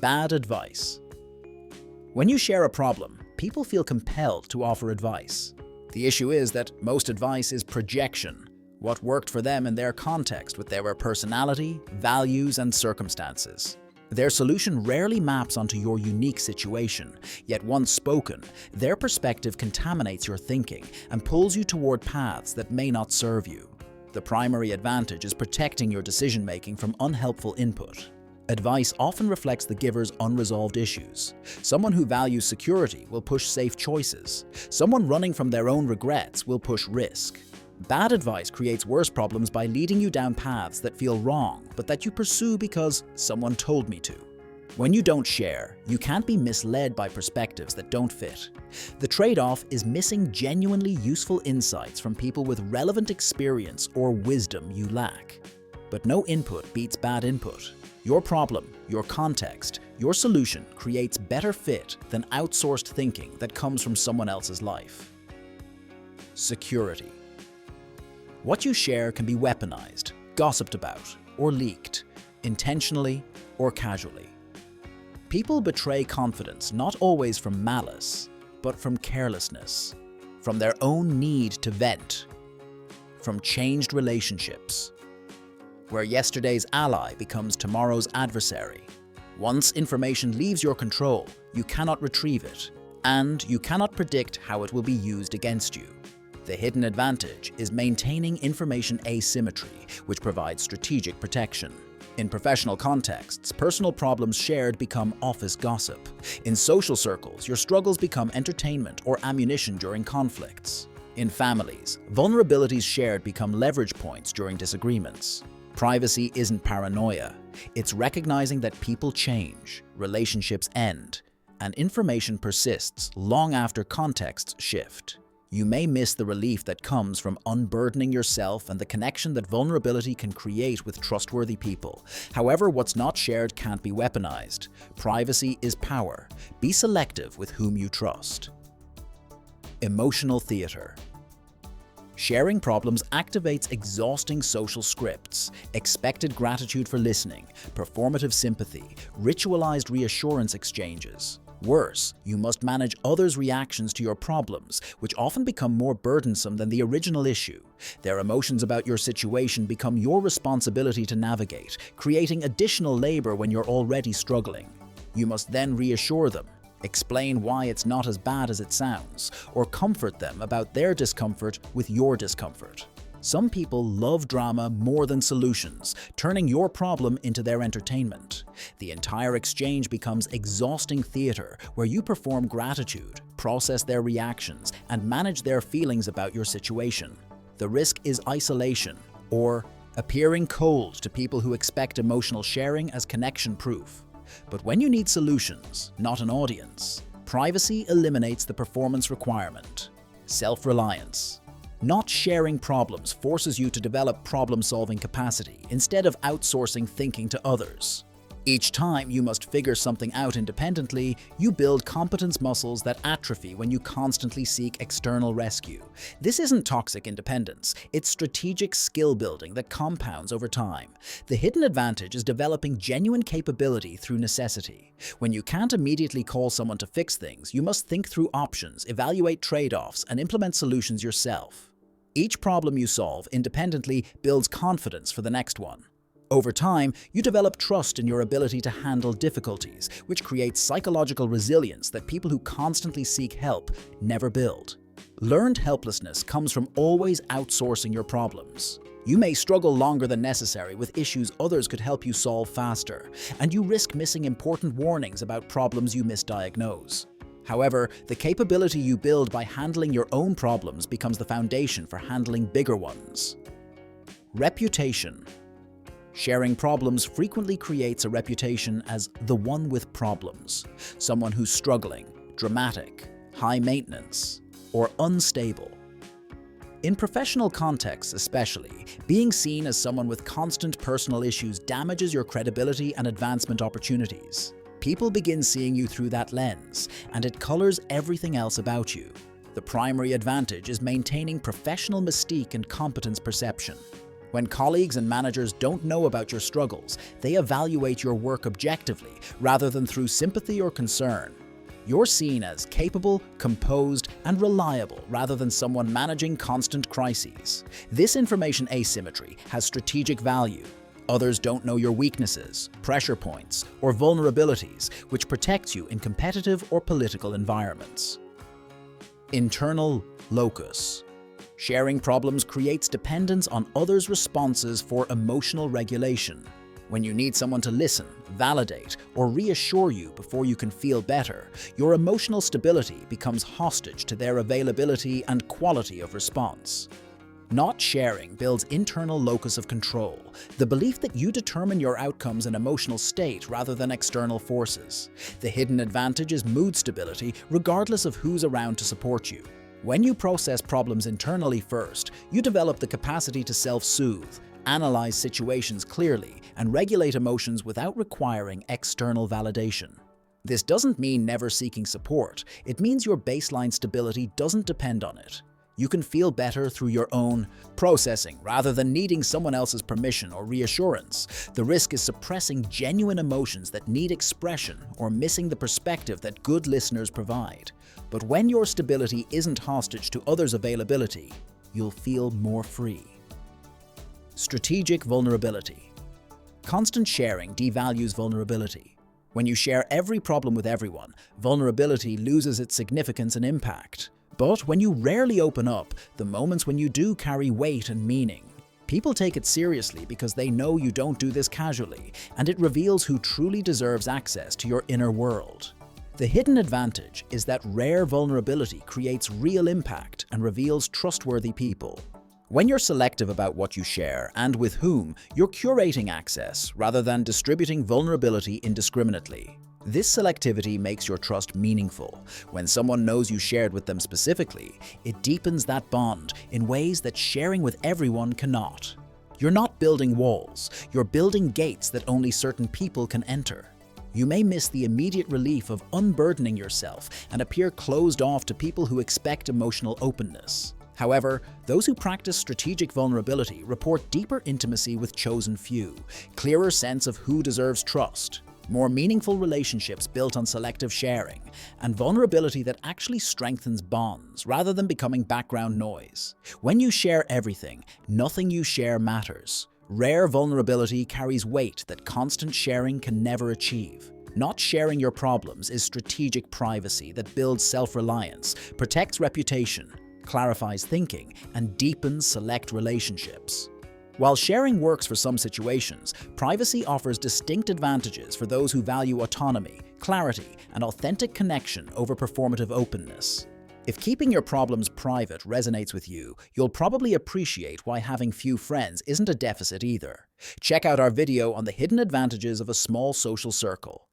Bad advice. When you share a problem, people feel compelled to offer advice. The issue is that most advice is projection, what worked for them in their context with their personality, values, and circumstances. Their solution rarely maps onto your unique situation, yet once spoken, their perspective contaminates your thinking and pulls you toward paths that may not serve you. The primary advantage is protecting your decision-making from unhelpful input. Advice often reflects the giver's unresolved issues. Someone who values security will push safe choices. Someone running from their own regrets will push risk. Bad advice creates worse problems by leading you down paths that feel wrong, but that you pursue because someone told me to. When you don't share, you can't be misled by perspectives that don't fit. The trade-off is missing genuinely useful insights from people with relevant experience or wisdom you lack. But no input beats bad input. Your problem, your context, your solution creates better fit than outsourced thinking that comes from someone else's life. Security. What you share can be weaponized, gossiped about, or leaked, intentionally or casually. People betray confidence not always from malice, but from carelessness, from their own need to vent, from changed relationships, where yesterday's ally becomes tomorrow's adversary. Once information leaves your control, you cannot retrieve it, and you cannot predict how it will be used against you. The hidden advantage is maintaining information asymmetry, which provides strategic protection. In professional contexts, personal problems shared become office gossip. In social circles, your struggles become entertainment or ammunition during conflicts. In families, vulnerabilities shared become leverage points during disagreements. Privacy isn't paranoia. It's recognizing that people change, relationships end, and information persists long after contexts shift. You may miss the relief that comes from unburdening yourself and the connection that vulnerability can create with trustworthy people. However, what's not shared can't be weaponized. Privacy is power. Be selective with whom you trust. Emotional theater. Sharing problems activates exhausting social scripts, expected gratitude for listening, performative sympathy, ritualized reassurance exchanges. Worse, you must manage others' reactions to your problems, which often become more burdensome than the original issue. Their emotions about your situation become your responsibility to navigate, creating additional labor when you're already struggling. You must then reassure them, explain why it's not as bad as it sounds, or comfort them about their discomfort with your discomfort. Some people love drama more than solutions, turning your problem into their entertainment. The entire exchange becomes exhausting theater where you perform gratitude, process their reactions, and manage their feelings about your situation. The risk is isolation, or appearing cold to people who expect emotional sharing as connection proof. But when you need solutions, not an audience, privacy eliminates the performance requirement. Self-reliance. Not sharing problems forces you to develop problem-solving capacity instead of outsourcing thinking to others. Each time you must figure something out independently, you build competence muscles that atrophy when you constantly seek external rescue. This isn't toxic independence, it's strategic skill building that compounds over time. The hidden advantage is developing genuine capability through necessity. When you can't immediately call someone to fix things, you must think through options, evaluate trade-offs, and implement solutions yourself. Each problem you solve independently builds confidence for the next one. Over time, you develop trust in your ability to handle difficulties, which creates psychological resilience that people who constantly seek help never build. Learned helplessness comes from always outsourcing your problems. You may struggle longer than necessary with issues others could help you solve faster, and you risk missing important warnings about problems you misdiagnose. However, the capability you build by handling your own problems becomes the foundation for handling bigger ones. Reputation. Sharing problems frequently creates a reputation as the one with problems, someone who's struggling, dramatic, high maintenance, or unstable. In professional contexts especially, being seen as someone with constant personal issues damages your credibility and advancement opportunities. People begin seeing you through that lens, and it colors everything else about you. The primary advantage is maintaining professional mystique and competence perception. When colleagues and managers don't know about your struggles, they evaluate your work objectively rather than through sympathy or concern. You're seen as capable, composed, and reliable rather than someone managing constant crises. This information asymmetry has strategic value. Others don't know your weaknesses, pressure points, or vulnerabilities, which protects you in competitive or political environments. Internal locus. Sharing problems creates dependence on others' responses for emotional regulation. When you need someone to listen, validate, or reassure you before you can feel better, your emotional stability becomes hostage to their availability and quality of response. Not sharing builds internal locus of control, the belief that you determine your outcomes and emotional state rather than external forces. The hidden advantage is mood stability, regardless of who's around to support you. When you process problems internally first, you develop the capacity to self-soothe, analyze situations clearly, and regulate emotions without requiring external validation. This doesn't mean never seeking support. It means your baseline stability doesn't depend on it. You can feel better through your own processing rather than needing someone else's permission or reassurance. The risk is suppressing genuine emotions that need expression or missing the perspective that good listeners provide. But when your stability isn't hostage to others' availability, you'll feel more free. Strategic vulnerability. Constant sharing devalues vulnerability. When you share every problem with everyone, vulnerability loses its significance and impact. But when you rarely open up, the moments when you do carry weight and meaning. People take it seriously because they know you don't do this casually, and it reveals who truly deserves access to your inner world. The hidden advantage is that rare vulnerability creates real impact and reveals trustworthy people. When you're selective about what you share and with whom, you're curating access rather than distributing vulnerability indiscriminately. This selectivity makes your trust meaningful. When someone knows you shared with them specifically, it deepens that bond in ways that sharing with everyone cannot. You're not building walls, you're building gates that only certain people can enter. You may miss the immediate relief of unburdening yourself and appear closed off to people who expect emotional openness. However, those who practice strategic vulnerability report deeper intimacy with chosen few, clearer sense of who deserves trust, more meaningful relationships built on selective sharing, and vulnerability that actually strengthens bonds rather than becoming background noise. When you share everything, nothing you share matters. Rare vulnerability carries weight that constant sharing can never achieve. Not sharing your problems is strategic privacy that builds self-reliance, protects reputation, clarifies thinking, and deepens select relationships. While sharing works for some situations, privacy offers distinct advantages for those who value autonomy, clarity, and authentic connection over performative openness. If keeping your problems private resonates with you, you'll probably appreciate why having few friends isn't a deficit either. Check out our video on the hidden advantages of a small social circle.